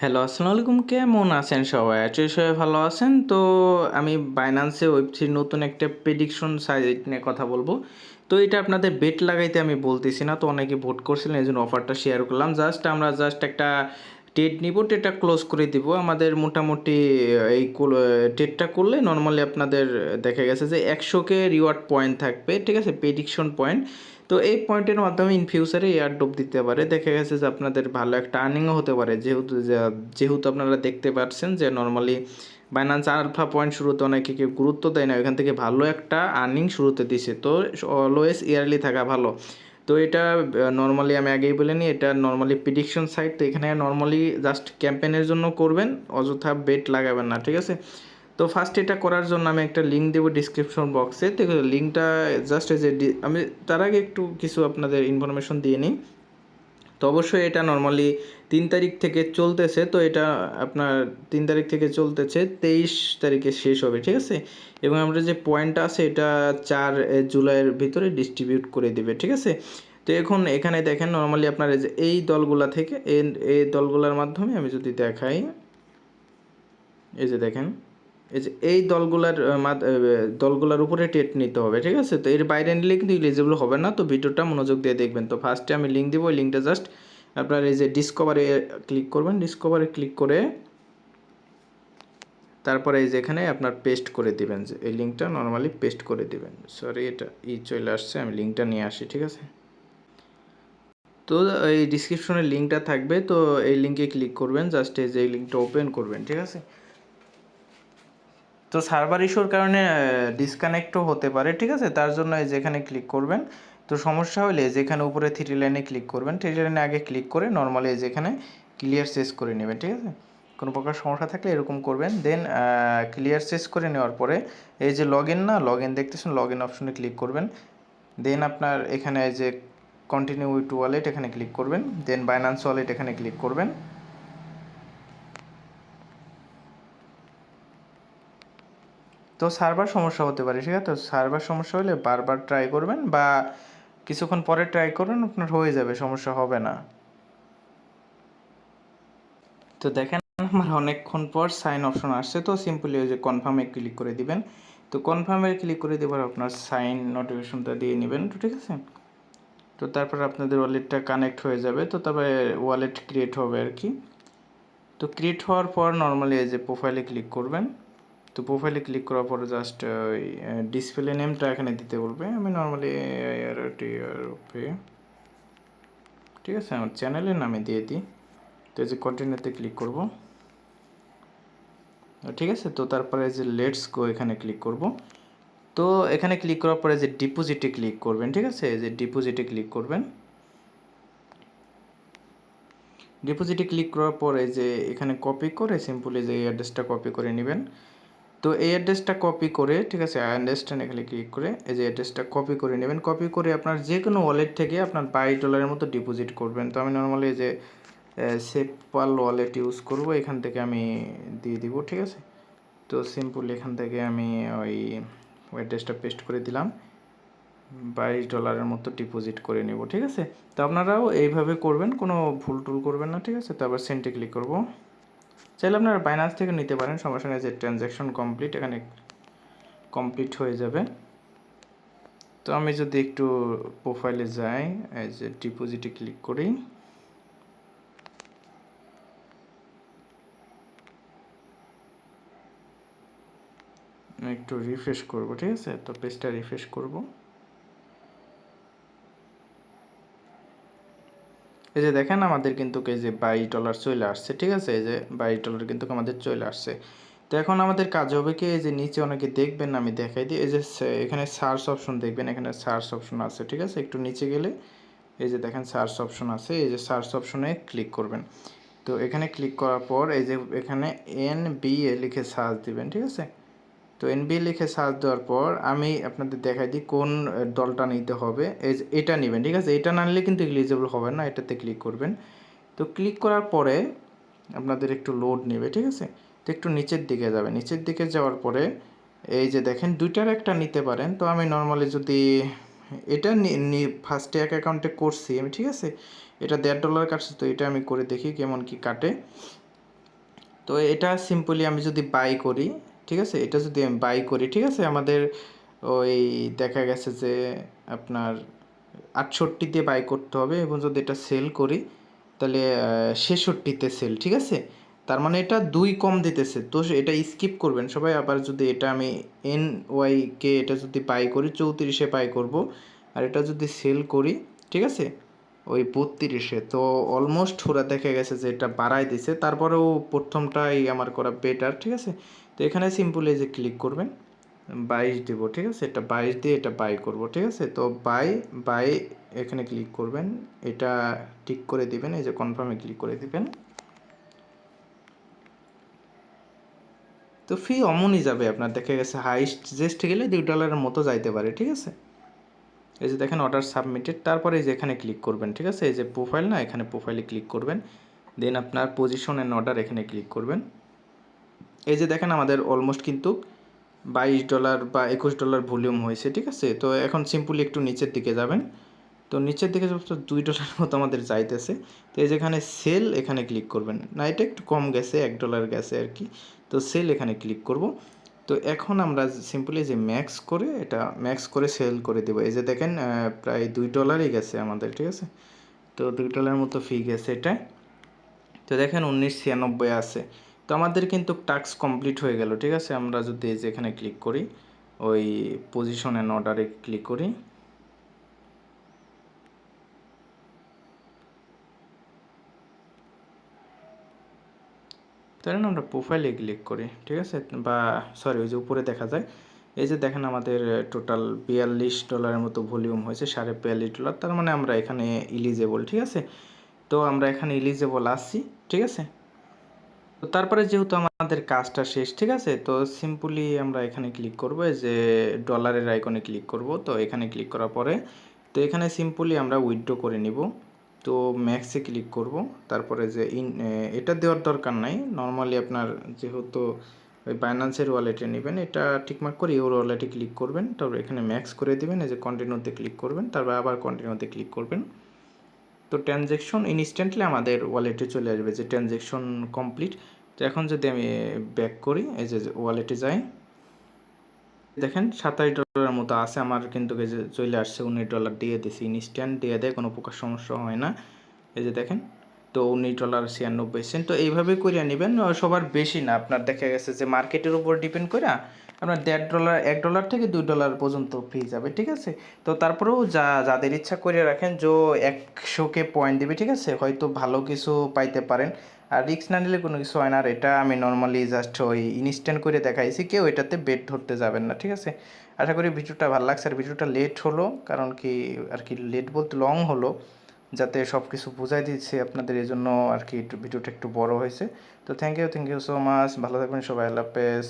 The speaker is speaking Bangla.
হ্যালো, আসসালামু আলাইকুম। কেমন আছেন সবাই? আশা করি সবাই ভালো আছেন। তো আমি বাইন্যান্সে ওয়েব3 নতুন একটা প্রেডিকশন সাইট নিয়ে কথা বলবো। তো এটা আপনাদের বেট লাগাইতে আমি বলতেছি না। তো অনেকে ভোট করছিলেন, এজন্য অফারটা শেয়ার করলাম। আমরা একটা ট্রেড নিব, ট্রেডটা ক্লোজ করে দিব। আমাদের মোটামুটি এই ট্রেডটা করলে নরমালি আপনাদের দেখা গেছে যে ১০০ রিওয়ার্ড পয়েন্ট থাকবে। ঠিক আছে? Prediction point. তো এই পয়েন্টের মাধ্যমে ইন ফিউচারে এয়ারড্রপ দিতে পারে। দেখা গেছে যে আপনাদের ভালো একটা আর্নিংও হতে পারে। যেহেতু আপনারা দেখতে পাচ্ছেন যে নরমালি বাইন্যান্স আলফা পয়েন্ট শুরুতে অনেকে কেউ গুরুত্ব দেয় না। এখান থেকে ভালো একটা আর্নিং শুরুতে দিছে। তো অলওয়েজ ইয়ারলি থাকা ভালো। তো এটা নরমালি আমি আগেই বলে নিই, এটা নরমালি প্রেডিকশন সাইট। তো এখানে নরমালি জাস্ট ক্যাম্পেইনের জন্য করবেন, অযথা বেট লাগাবেন না। ঠিক আছে? তো ফার্স্ট এটা করার জন্য আমি একটা লিঙ্ক দেবো ডিসক্রিপশন বক্সে। তো লিঙ্কটা জাস্ট এই যে আমি তার আগে একটু কিছু আপনাদের ইনফরমেশন দিয়ে নিই। তো অবশ্যই এটা নর্মালি 3 তারিখ থেকে চলতেছে। তো এটা আপনার 3 তারিখ থেকে চলতেছে, 23 তারিখে শেষ হবে। ঠিক আছে? এবং আমরা যে পয়েন্টটা আছে এটা 4 জুলাইয়ের ভিতরে ডিস্ট্রিবিউট করে দিবে। ঠিক আছে? তো এখন এখানে দেখেন নর্মালি আপনার এই দলগুলা থেকে এই দলগুলার মাধ্যমে আমি যদি দেখাই, এই যে দেখেন, এই দলগুলার উপরে টেট নিতে হবে। ঠিক আছে? তো এর বাইরে নিলে কিন্তু এলিজিবল হবে না। তো ভিডিওটা মনোযোগ দিয়ে দেখবেন। তো ফার্স্টে আমি লিঙ্ক দিব। ওই লিঙ্কটা জাস্ট আপনার এই যে ডিসকভারে ক্লিক করবেন। ডিসকভারে ক্লিক করে তারপরে এই যে এখানে আপনার পেস্ট করে দিবেন। যে এই লিঙ্কটা নর্মালি পেস্ট করে দিবেন। সরি, এটা চলে আসছে, আমি লিঙ্কটা নিয়ে আসি। ঠিক আছে? তো এই ডিসক্রিপশনে লিঙ্কটা থাকবে। তো এই লিঙ্কে ক্লিক করবেন, জাস্ট এই যে এই লিঙ্কটা ওপেন করবেন। ঠিক আছে? তো সার্ভার ইস্যুর কারণে ডিসকানেক্টও হতে পারে। ঠিক আছে? তার জন্য এই যেখানে ক্লিক করবেন। তো সমস্যা হলে যেখানে উপরে থ্রি লাইনে ক্লিক করবেন, থ্রি লাইনে আগে ক্লিক করে নর্মালি এই যেখানে ক্লিয়ার শেষ করে নেবেন। ঠিক আছে? কোনো প্রকার সমস্যা থাকলে এরকম করবেন। দেন ক্লিয়ার শেষ করে নেওয়ার পরে এই যে লগ ইন দেখতেছেন, লগ ইন অপশনে ক্লিক করবেন। দেন আপনার এখানে এই যে কন্টিনিউ উইথ ওয়ালেট এখানে ক্লিক করবেন। দেন বাইন্যান্স ওয়ালেট এখানে ক্লিক করবেন। তো সার্ভার সমস্যা হতে পারে। ঠিক আছে? তো সার্ভার সমস্যা হলে বারবার ট্রাই করবেন বা কিছুক্ষণ পরে ট্রাই করবেন, আপনার হয়ে যাবে, সমস্যা হবে না। তো দেখেন আমার অনেকক্ষণ পর সাইন অপশন আসছে। তো সিম্পলি ওই যে কনফার্মে ক্লিক করে দিবেন। তো কনফার্মে ক্লিক করে দেবার আপনার সাইন নোটিফিকেশনটা দিয়ে নেবেন। তো ঠিক আছে? তো তারপর আপনাদের ওয়ালেটটা কানেক্ট হয়ে যাবে। তো তারপরে ওয়ালেট ক্রিয়েট হবে আর কি। তো ক্রিয়েট হওয়ার পর নর্মালি এই যে প্রোফাইলে ক্লিক করবেন। তো প্রোফাইলে ক্লিক করার পরে জাস্ট ওই ডিসপ্লে নেমটা এখানে দিতে বলবে। আমি নর্মালি ঠিক আছে, আমার চ্যানেলের নামে দিয়ে দিই। তো এই যে কন্টিনিউতে ক্লিক করব। ঠিক আছে? তো তারপরে যে লেটস গো এখানে ক্লিক করব। তো এখানে ক্লিক করার পরে যে ডিপোজিটে ক্লিক করবেন। ঠিক আছে? এই যে ডিপোজিটে ক্লিক করবেন। ডিপোজিটে ক্লিক করার পরে যে এখানে কপি করে সিম্পলি যে এই অ্যাড্রেসটা কপি করে নেবেন। তো এই অ্যাড্রেসটা কপি করে, ঠিক আছে, আই আন্ডারস্ট্যান্ড এখানে ক্লিক করে এই যে অ্যাড্রেসটা কপি করে নেবেন। কপি করে আপনার যে কোনো ওয়ালেট থেকে আপনার $22 মতো ডিপোজিট করবেন। তো আমি নর্মালি এই যে সেপপাল ওয়ালেট ইউজ করব, এখান থেকে আমি দিয়ে দিব। ঠিক আছে? তো সিম্পলি এখান থেকে আমি ওই অ্যাড্রেসটা পেস্ট করে দিলাম, $22 মতো ডিপোজিট করে নেব। ঠিক আছে? তো আপনারাও এইভাবে করবেন, কোনো ভুল টুল করবেন না। ঠিক আছে? তারপর সেন্টে ক্লিক করব। চাইলে আপনারা বাইন্যান্স থেকে নিতে পারেন, সমস্যা নেই। যে ট্রানজ্যাকশন কমপ্লিট এখানে কমপ্লিট হয়ে যাবে। তো আমি যদি একটু প্রোফাইলে যাই, এই যে ডিপোজিটে ক্লিক করি, একটু রিফ্রেশ করব। ঠিক আছে? তো পেজটা রিফ্রেশ করব। এই যে দেখেন আমাদের কিন্তু এই যে $22 চলে আসছে। ঠিক আছে? এই যে $22 কিন্তু আমাদের চলে আসছে। তো এখন আমাদের কাজ হবে কি, এই যে নিচে অনেকে দেখবেন, আমি দেখাই দিই। এই যে এখানে সার্চ অপশন দেখবেন, এখানে সার্চ অপশন আছে। ঠিক আছে? একটু নিচে গেলে এই যে দেখেন সার্চ অপশন আছে। এই যে সার্চ অপশনে ক্লিক করবেন। তো এখানে ক্লিক করার পর এই যে এখানে NBA লিখে সার্চ দিবেন। ঠিক আছে? তো NBA লিখে সার্চ দেওয়ার পর আমি আপনাদের দেখাই দিই কোন দলটা নিতে হবে। এই যে এটা নেবেন। ঠিক আছে? এটা না নিলে কিন্তু এলিজিবল হবে না। এটাতে ক্লিক করবেন। তো ক্লিক করার পরে আপনাদের একটু লোড নেবে। ঠিক আছে? তো একটু নিচের দিকে যাবে। নিচের দিকে যাওয়ার পরে এই যে দেখেন দুইটার একটা নিতে পারেন। তো আমি নর্মালি যদি এটা ফার্স্টে এক অ্যাকাউন্টে করছি আমি। ঠিক আছে? এটা $1.5 কাটছে। তো এটা আমি করে দেখি কেমন কি কাটে। তো এটা সিম্পলি আমি যদি বাই করি, ঠিক আছে, এটা যদি আমি বাই করি, ঠিক আছে, আমাদের ওই দেখা গেছে যে আপনার 68 বাই করতে হবে, এবং যদি এটা সেল করি তাহলে 66 সেল, ঠিক আছে। তার মানে এটা 2 কম দিতেছে, তো এটা স্কিপ করবেন সবাই। আবার যদি এটা আমি NY কে এটা যদি বাই করি 34 বাই করব, আর এটা যদি সেল করি, ঠিক আছে, ওই 32, তো অলমোস্ট ওরা দেখা গেছে যে এটা বাড়াই দিছে। তারপরেও প্রথমটাই আমার করা বেটার, ঠিক আছে। তো এখানে সিম্পলি যে ক্লিক করবেন, 22 দিব, ঠিক আছে, এটা 22 দিয়ে এটা বাই করব, ঠিক আছে। তো বাই এখানে ক্লিক করবেন, এটা টিক করে দিবেন, এই যে কনফার্মে ক্লিক করে দিবেন। তো ফি অমনই যাবে আপনার, দেখা গেছে হাইস্ট জেস্ট গেলে $2 মতো যাইতে পারে, ঠিক আছে। এই যে দেখেন অর্ডার সাবমিটেড, তারপরে এই যে এখানে ক্লিক করবেন, ঠিক আছে, এই যে প্রোফাইল না, এখানে প্রোফাইলে ক্লিক করবেন, দেন আপনার পজিশন অ্যান্ড অর্ডার এখানে ক্লিক করবেন। এই যে দেখেন আমাদের অলমোস্ট কিন্তু $22 বা $21 ভলিউম হয়েছে, ঠিক আছে। তো এখন সিম্পলি একটু নিচের দিকে যাবেন, তো নিচের দিকে যত $2 মতো আমাদের যাইতেছে। তো এই যেখানে সেল এখানে ক্লিক করবেন, না এটা একটু কম গেছে, $1 গেছে আর কি। তো সেল এখানে ক্লিক করব। তো এখন আমরা সিম্পলি যে ম্যাক্স করে এটা ম্যাক্স করে সেল করে দেবো। এই যে দেখেন প্রায় $2 গেছে আমাদের, ঠিক আছে। তো $2 মতো ফি গেছে এটা। তো দেখেন 1996 আছে। তো আমাদের কিন্তু টাস্ক কমপ্লিট হয়ে গেল, ঠিক আছে। আমরা যদি এই যে এখানে ক্লিক করি, ওই পজিশন অ্যান্ড অর্ডারে ক্লিক করি, ধরেন আমরা প্রোফাইলে ক্লিক করি, ঠিক আছে, বা সরি ওই যে উপরে দেখা যায়, এই যে দেখেন আমাদের টোটাল $42 মতো ভলিউম হয়েছে, $42.5। তার মানে আমরা এখানে ইলিজেবল, ঠিক আছে। তো আমরা এখানে ইলিজেবল আসছি, ঠিক আছে। তো তারপরে যেহেতু আমাদের কাজটা শেষ, ঠিক আছে, তো সিম্পলি আমরা এখানে ক্লিক করব, এই যে ডলারের আইকনে ক্লিক করব। তো এখানে ক্লিক করার পরে তো এখানে সিম্পলি আমরা উইথড্র করে নিব। তো ম্যাক্সে ক্লিক করব, তারপরে যে এটা দেওয়ার দরকার নাই, নর্মালি আপনার যেহেতু ওই বাইন্যান্সের ওয়ালেটে নেবেন, এটা টিকমার্ক করে ইউর ওয়ালেটে ক্লিক করবেন, তারপর এখানে ম্যাক্স করে দিবেন, এই যে কন্টিনিউতে ক্লিক করবেন, তারপর আবার কন্টিনিউতে ক্লিক করবেন। তো ট্রানজ্যাকশন ইনস্ট্যান্টলি আমাদের ওয়ালেটে চলে আসবে যে ট্রানজ্যাকশন কমপ্লিট। তো এখন যদি আমি ব্যাক করি, এই যে ওয়ালেটে যাই, দেখেন $27 মতো আছে আমার, কিন্তু এই যে চলে আসছে, $19 দিয়ে দিছি, ইনস্ট্যান্ট দিয়ে দেয়, কোনো প্রকার সমস্যা হয় না। এই যে দেখেন, তো $19.96। তো এইভাবে করিয়া নেবেন, সবার বেশি না, আপনার দেখা গেছে যে মার্কেটের উপর ডিপেন্ড করে আপনার $1.5 $1 থেকে $2 পর্যন্ত ফি যাবে, ঠিক আছে। তো তারপরেও যাদের ইচ্ছা করে রাখেন যে 100কে পয়েন্ট দেবে, ঠিক আছে, হয়তো ভালো কিছু পাইতে পারেন। আর রিস্ক না নিলে কোনো কিছু হয় না। আর এটা আমি নর্মালি জাস্ট ওই ইনস্ট্যান্ট করে দেখাইছি, কেউ এটাতে বেট ধরতে যাবেন না, ঠিক আছে। আশা করি ভিডিওটা ভালো লাগছে। আর ভিডিওটা লেট হলো, কারণ কি আর কি, লেট বলতে লং হলো, যাতে সব কিছু বুঝাই দিচ্ছি আপনাদের, এই জন্য আর কি ভিডিওটা একটু বড় হয়েছে। তো থ্যাংক ইউ সো মাচ, ভালো থাকবেন সবাই, আল্লাহ হাফেজ।